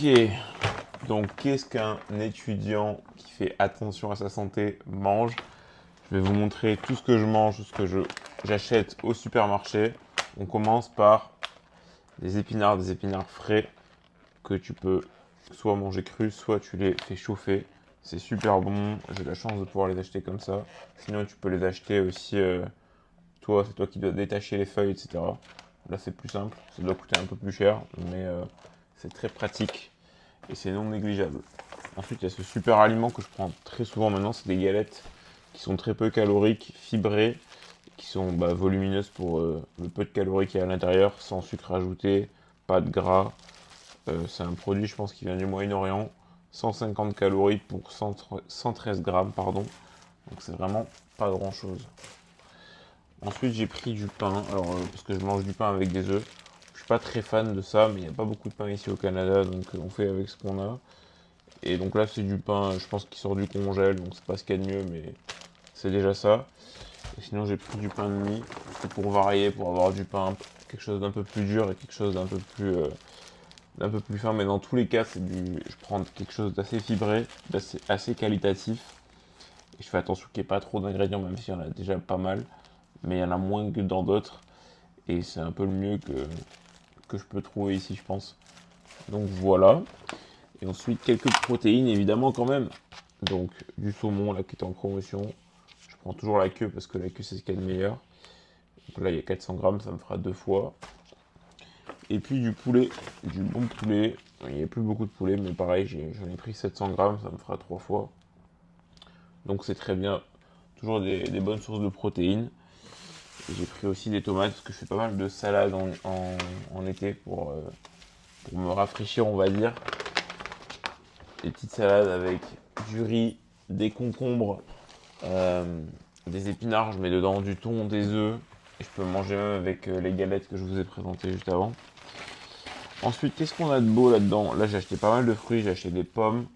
Ok, donc qu'est-ce qu'un étudiant qui fait attention à sa santé mange? Je vais vous montrer tout ce que je mange, tout ce que j'achète au supermarché. On commence par des épinards frais que tu peux soit manger crus, soit tu les fais chauffer. C'est super bon, j'ai la chance de pouvoir les acheter comme ça. Sinon tu peux les acheter aussi, c'est toi qui dois détacher les feuilles, etc. Là c'est plus simple, ça doit coûter un peu plus cher, mais c'est très pratique et c'est non négligeable. Ensuite, il y a ce super aliment que je prends très souvent maintenant, c'est des galettes qui sont très peu caloriques, fibrées, qui sont volumineuses pour le peu de calories qu'il y a à l'intérieur, sans sucre ajouté, pas de gras. C'est un produit, je pense, qui vient du Moyen-Orient. 150 calories pour 113 grammes, pardon. Donc c'est vraiment pas grand-chose. Ensuite, j'ai pris du pain, parce que je mange du pain avec des œufs. Je suis pas très fan de ça, mais il n'y a pas beaucoup de pain ici au Canada, donc on fait avec ce qu'on a. Et donc là, c'est du pain, je pense qu'il sort du congèle, donc c'est pas ce qu'il y a de mieux, mais c'est déjà ça. Et sinon, j'ai pris du pain de mie, pour varier, pour avoir du pain, quelque chose d'un peu plus dur et quelque chose d'un peu plus fin. Mais dans tous les cas, je prends quelque chose d'assez fibré, assez qualitatif. Et je fais attention qu'il n'y ait pas trop d'ingrédients, même s'il y en a déjà pas mal. Mais il y en a moins que dans d'autres. Et c'est un peu le mieux que je peux trouver ici, je pense. Donc voilà. Et ensuite, quelques protéines, évidemment, quand même. Donc, du saumon, là, qui est en promotion. Je prends toujours la queue parce que la queue, c'est ce qu'il y a de meilleur. Donc là, il y a 400 grammes, ça me fera deux fois. Et puis du poulet, du bon poulet. Il n'y a plus beaucoup de poulet, mais pareil, j'en ai pris 700 grammes, ça me fera trois fois. Donc c'est très bien. Toujours des bonnes sources de protéines. Et j'ai pris aussi des tomates parce que je fais pas mal de salades en été pour me rafraîchir, on va dire. Des petites salades avec du riz, des concombres, euh, des épinards, je mets dedans du thon, des œufs. Et je peux manger même avec les galettes que je vous ai présentées juste avant. Ensuite, qu'est-ce qu'on a de beau là-dedans? Là, j'ai acheté pas mal de fruits, j'ai acheté des pommes.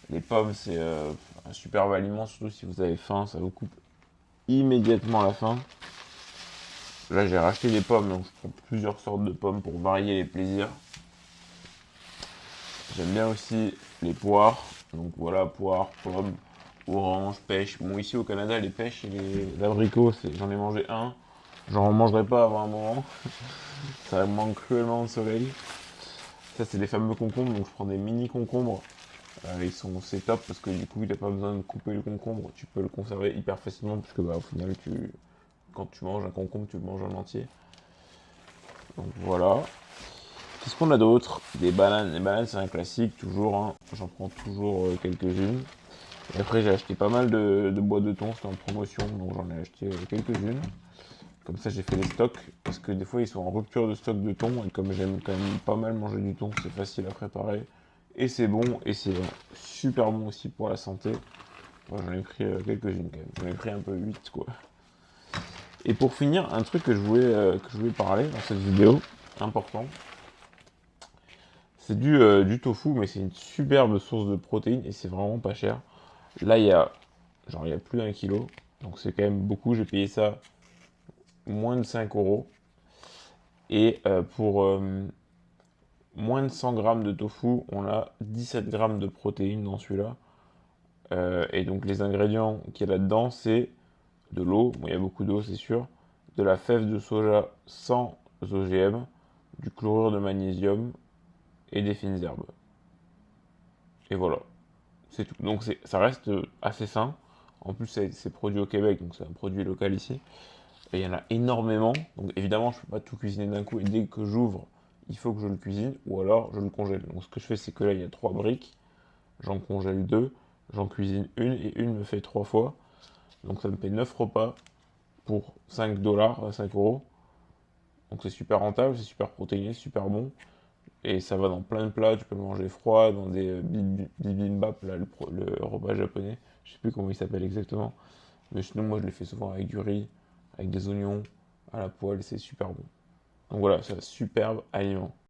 Les pommes, c'est un superbe aliment, surtout si vous avez faim, ça vous coupe immédiatement la faim. Là, j'ai racheté des pommes, donc je prends plusieurs sortes de pommes pour varier les plaisirs. J'aime bien aussi les poires. Donc voilà, poires, pommes, oranges, pêches. Bon, ici au Canada, les pêches et les abricots, j'en ai mangé un. J'en mangerai pas avant un moment. Ça me manque cruellement de soleil. Ça, c'est les fameux concombres. Donc je prends des mini concombres. C'est top parce que du coup, il n'a pas besoin de couper le concombre. Tu peux le conserver hyper facilement puisque au final, quand tu manges un concombre, tu le manges en entier. Donc voilà. Qu'est-ce qu'on a d'autre? Des bananes. Les bananes, c'est un classique, toujours, hein. J'en prends toujours quelques-unes. Et après, j'ai acheté pas mal de bois de thon, c'était en promotion, donc j'en ai acheté quelques-unes. Comme ça, j'ai fait les stocks, parce que des fois, ils sont en rupture de stock de thon, et comme j'aime quand même pas mal manger du thon, c'est facile à préparer. Et c'est bon, et c'est super bon aussi pour la santé. Moi, j'en ai pris quelques-unes quand même. J'en ai pris un peu 8 quoi. Et pour finir, un truc que je voulais parler dans cette vidéo, important, c'est du tofu, mais c'est une superbe source de protéines et c'est vraiment pas cher. Là, il y a plus d'un kilo, donc c'est quand même beaucoup. J'ai payé ça moins de 5 euros. Et pour moins de 100 grammes de tofu, on a 17 grammes de protéines dans celui-là. Et donc les ingrédients qu'il y a là-dedans, c'est de l'eau, bon, il y a beaucoup d'eau c'est sûr, de la fève de soja sans OGM, du chlorure de magnésium et des fines herbes. Et voilà, c'est tout. Donc ça reste assez sain. En plus, c'est produit au Québec, donc c'est un produit local ici. Et il y en a énormément. Donc évidemment, je ne peux pas tout cuisiner d'un coup. Et dès que j'ouvre, il faut que je le cuisine ou alors je le congèle. Donc ce que je fais, c'est que là, il y a trois briques. J'en congèle deux. J'en cuisine une et une me fait trois fois. Donc ça me fait 9 repas pour 5 dollars, 5 euros. Donc c'est super rentable, c'est super protéiné, super bon. Et ça va dans plein de plats. Tu peux le manger froid, dans des bibimbap, là, le repas japonais. Je sais plus comment il s'appelle exactement. Mais sinon, moi, je le fais souvent avec du riz, avec des oignons à la poêle, c'est super bon. Donc voilà, c'est un superbe aliment.